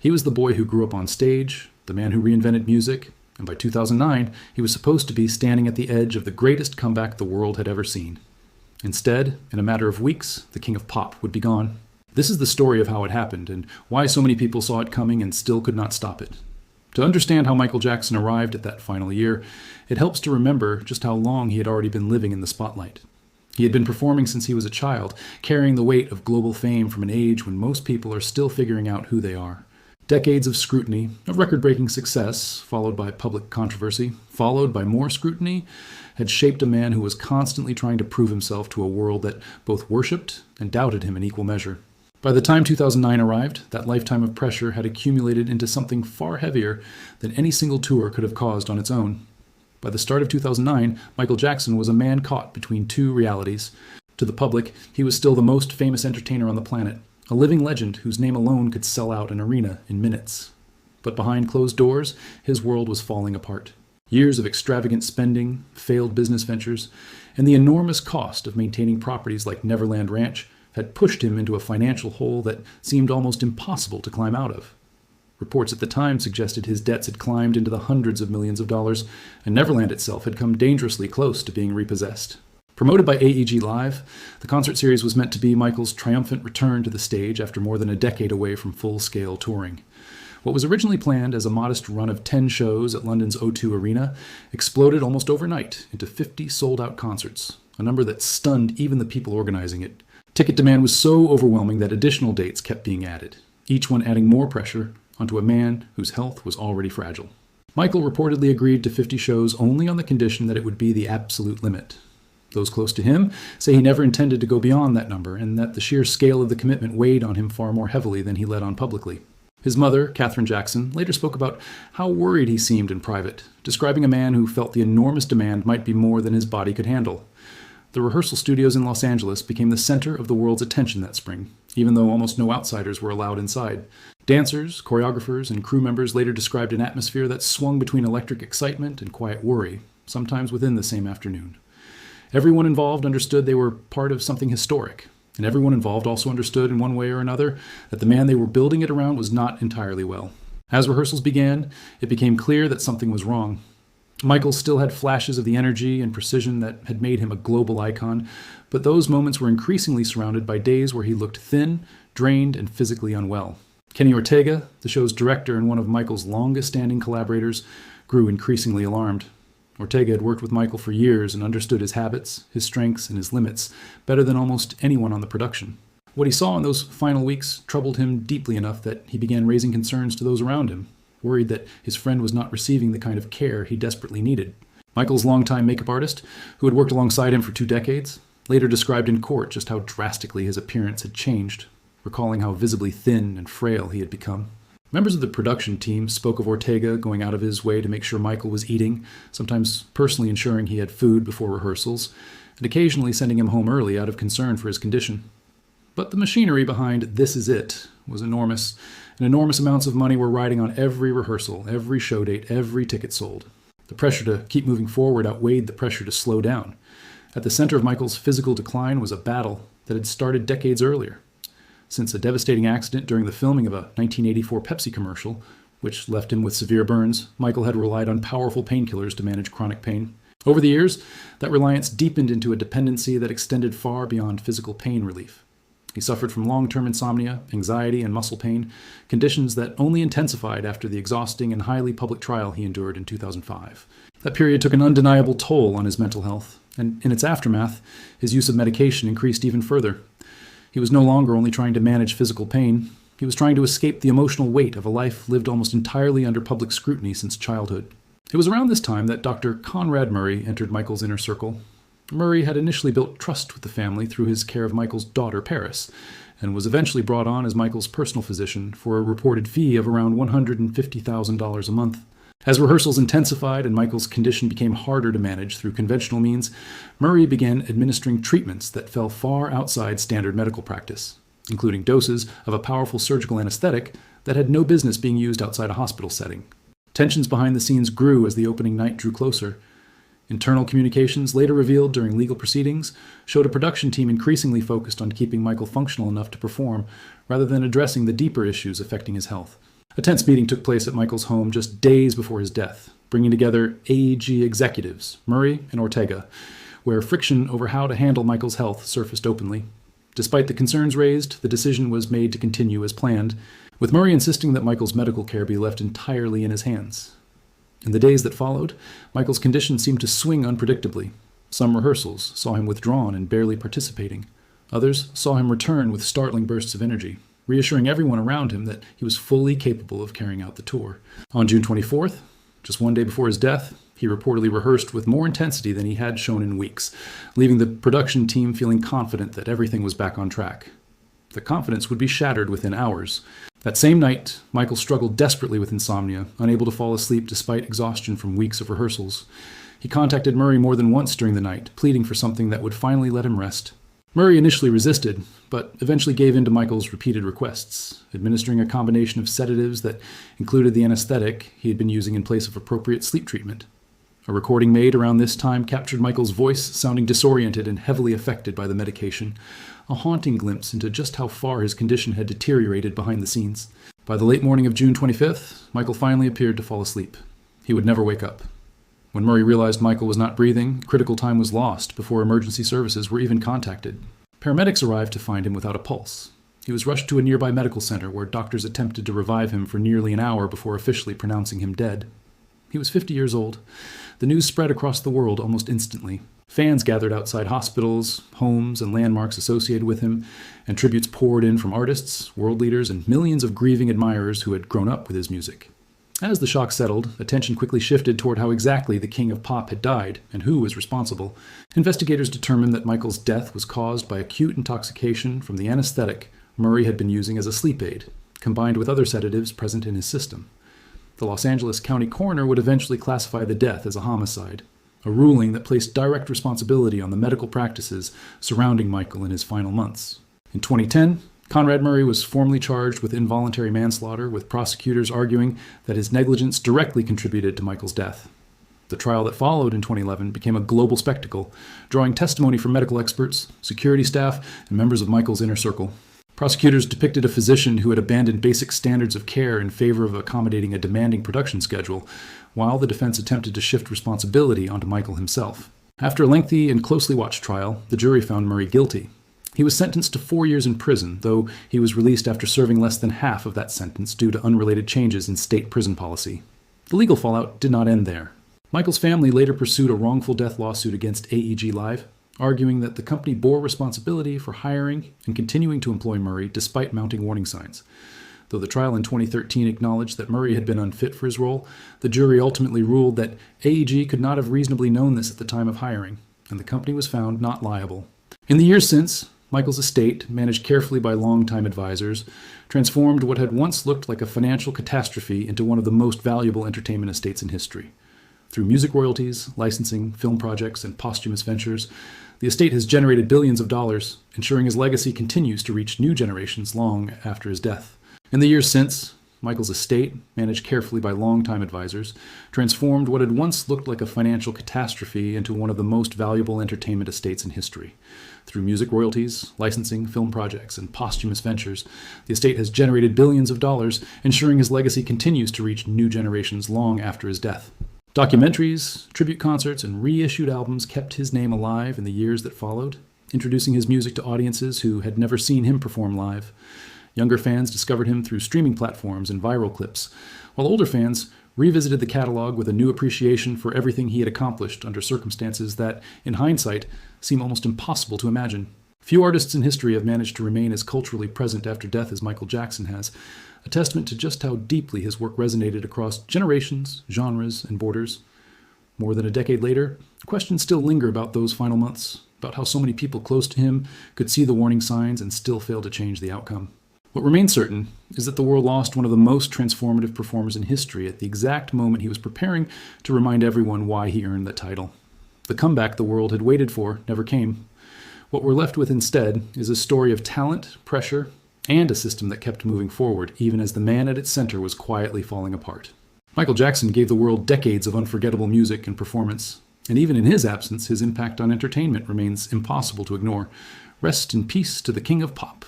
He was the boy who grew up on stage, the man who reinvented music, and by 2009, he was supposed to be standing at the edge of the greatest comeback the world had ever seen. Instead, in a matter of weeks, the king of pop would be gone. This is the story of how it happened and why so many people saw it coming and still could not stop it. To understand how Michael Jackson arrived at that final year, it helps to remember just how long he had already been living in the spotlight. He had been performing since he was a child, carrying the weight of global fame from an age when most people are still figuring out who they are. Decades of scrutiny, of record-breaking success, followed by public controversy, followed by more scrutiny, had shaped a man who was constantly trying to prove himself to a world that both worshipped and doubted him in equal measure. By the time 2009 arrived, that lifetime of pressure had accumulated into something far heavier than any single tour could have caused on its own. By the start of 2009, Michael Jackson was a man caught between two realities. To the public, he was still the most famous entertainer on the planet, a living legend whose name alone could sell out an arena in minutes. But behind closed doors, his world was falling apart. Years of extravagant spending, failed business ventures, and the enormous cost of maintaining properties like Neverland Ranch had pushed him into a financial hole that seemed almost impossible to climb out of. Reports at the time suggested his debts had climbed into the hundreds of millions of dollars, and Neverland itself had come dangerously close to being repossessed. Promoted by AEG Live, the concert series was meant to be Michael's triumphant return to the stage after more than a decade away from full-scale touring. What was originally planned as a modest run of 10 shows at London's O2 Arena exploded almost overnight into 50 sold-out concerts, a number that stunned even the people organizing it. Ticket demand was so overwhelming that additional dates kept being added, each one adding more pressure onto a man whose health was already fragile. Michael reportedly agreed to 50 shows only on the condition that it would be the absolute limit. Those close to him say he never intended to go beyond that number, and that the sheer scale of the commitment weighed on him far more heavily than he let on publicly. His mother, Katherine Jackson, later spoke about how worried he seemed in private, describing a man who felt the enormous demand might be more than his body could handle. The rehearsal studios in Los Angeles became the center of the world's attention that spring, even though almost no outsiders were allowed inside. Dancers, choreographers, and crew members later described an atmosphere that swung between electric excitement and quiet worry, sometimes within the same afternoon. Everyone involved understood they were part of something historic, and everyone involved also understood in one way or another that the man they were building it around was not entirely well. As rehearsals began, it became clear that something was wrong. Michael still had flashes of the energy and precision that had made him a global icon, but those moments were increasingly surrounded by days where he looked thin, drained, and physically unwell. Kenny Ortega, the show's director and one of Michael's longest-standing collaborators, grew increasingly alarmed. Ortega had worked with Michael for years and understood his habits, his strengths, and his limits better than almost anyone on the production. What he saw in those final weeks troubled him deeply enough that he began raising concerns to those around him, worried that his friend was not receiving the kind of care he desperately needed. Michael's longtime makeup artist, who had worked alongside him for 2 decades, later described in court just how drastically his appearance had changed, recalling how visibly thin and frail he had become. Members of the production team spoke of Ortega going out of his way to make sure Michael was eating, sometimes personally ensuring he had food before rehearsals, and occasionally sending him home early out of concern for his condition. But the machinery behind This Is It was enormous, and enormous amounts of money were riding on every rehearsal, every show date, every ticket sold. The pressure to keep moving forward outweighed the pressure to slow down. At the center of Michael's physical decline was a battle that had started decades earlier. Since a devastating accident during the filming of a 1984 Pepsi commercial, which left him with severe burns, Michael had relied on powerful painkillers to manage chronic pain. Over the years, that reliance deepened into a dependency that extended far beyond physical pain relief. He suffered from long-term insomnia, anxiety, and muscle pain, conditions that only intensified after the exhausting and highly public trial he endured in 2005. That period took an undeniable toll on his mental health, and in its aftermath, his use of medication increased even further. He was no longer only trying to manage physical pain, he was trying to escape the emotional weight of a life lived almost entirely under public scrutiny since childhood. It was around this time that Dr. Conrad Murray entered Michael's inner circle. Murray had initially built trust with the family through his care of Michael's daughter, Paris, and was eventually brought on as Michael's personal physician for a reported fee of around $150,000 a month. As rehearsals intensified and Michael's condition became harder to manage through conventional means, Murray began administering treatments that fell far outside standard medical practice, including doses of a powerful surgical anesthetic that had no business being used outside a hospital setting. Tensions behind the scenes grew as the opening night drew closer. Internal communications, later revealed during legal proceedings, showed a production team increasingly focused on keeping Michael functional enough to perform, rather than addressing the deeper issues affecting his health. A tense meeting took place at Michael's home just days before his death, bringing together AEG executives, Murray and Ortega, where friction over how to handle Michael's health surfaced openly. Despite the concerns raised, the decision was made to continue as planned, with Murray insisting that Michael's medical care be left entirely in his hands. In the days that followed, Michael's condition seemed to swing unpredictably. Some rehearsals saw him withdrawn and barely participating. Others saw him return with startling bursts of energy, reassuring everyone around him that he was fully capable of carrying out the tour. On June 24th, just one day before his death, he reportedly rehearsed with more intensity than he had shown in weeks, leaving the production team feeling confident that everything was back on track. The confidence would be shattered within hours. That same night, Michael struggled desperately with insomnia, unable to fall asleep despite exhaustion from weeks of rehearsals. He contacted Murray more than once during the night, pleading for something that would finally let him rest. Murray initially resisted, but eventually gave in to Michael's repeated requests, administering a combination of sedatives that included the anesthetic he had been using in place of appropriate sleep treatment. A recording made around this time captured Michael's voice sounding disoriented and heavily affected by the medication, a haunting glimpse into just how far his condition had deteriorated behind the scenes. By the late morning of June 25th, Michael finally appeared to fall asleep. He would never wake up. When Murray realized Michael was not breathing, critical time was lost before emergency services were even contacted. Paramedics arrived to find him without a pulse. He was rushed to a nearby medical center where doctors attempted to revive him for nearly an hour before officially pronouncing him dead. He was 50 years old. The news spread across the world almost instantly. Fans gathered outside hospitals, homes, and landmarks associated with him, and tributes poured in from artists, world leaders, and millions of grieving admirers who had grown up with his music. As the shock settled, attention quickly shifted toward how exactly the king of pop had died and who was responsible. Investigators determined that Michael's death was caused by acute intoxication from the anesthetic Murray had been using as a sleep aid, combined with other sedatives present in his system. The Los Angeles County coroner would eventually classify the death as a homicide, a ruling that placed direct responsibility on the medical practices surrounding Michael in his final months. In 2010, Conrad Murray was formally charged with involuntary manslaughter, with prosecutors arguing that his negligence directly contributed to Michael's death. The trial that followed in 2011 became a global spectacle, drawing testimony from medical experts, security staff, and members of Michael's inner circle. Prosecutors depicted a physician who had abandoned basic standards of care in favor of accommodating a demanding production schedule, while the defense attempted to shift responsibility onto Michael himself. After a lengthy and closely watched trial, the jury found Murray guilty. He was sentenced to 4 years in prison, though he was released after serving less than half of that sentence due to unrelated changes in state prison policy. The legal fallout did not end there. Michael's family later pursued a wrongful death lawsuit against AEG Live, arguing that the company bore responsibility for hiring and continuing to employ Murray despite mounting warning signs. Though the trial in 2013 acknowledged that Murray had been unfit for his role, the jury ultimately ruled that AEG could not have reasonably known this at the time of hiring, and the company was found not liable. In the years since, Michael's estate, managed carefully by longtime advisors, transformed what had once looked like a financial catastrophe into one of the most valuable entertainment estates in history. Through music royalties, licensing, film projects, and posthumous ventures, the estate has generated billions of dollars, ensuring his legacy continues to reach new generations long after his death. In the years since, Michael's estate, managed carefully by longtime advisors, transformed what had once looked like a financial catastrophe into one of the most valuable entertainment estates in history. Through music royalties, licensing, film projects, and posthumous ventures, the estate has generated billions of dollars, ensuring his legacy continues to reach new generations long after his death. Documentaries, tribute concerts, and reissued albums kept his name alive in the years that followed, introducing his music to audiences who had never seen him perform live. Younger fans discovered him through streaming platforms and viral clips, while older fans revisited the catalog with a new appreciation for everything he had accomplished under circumstances that, in hindsight, seem almost impossible to imagine. Few artists in history have managed to remain as culturally present after death as Michael Jackson has, a testament to just how deeply his work resonated across generations, genres, and borders. More than a decade later, questions still linger about those final months, about how so many people close to him could see the warning signs and still fail to change the outcome. What remains certain is that the world lost one of the most transformative performers in history at the exact moment he was preparing to remind everyone why he earned that title. The comeback the world had waited for never came. What we're left with instead is a story of talent, pressure, and a system that kept moving forward, even as the man at its center was quietly falling apart. Michael Jackson gave the world decades of unforgettable music and performance, and even in his absence, his impact on entertainment remains impossible to ignore. Rest in peace to the king of pop.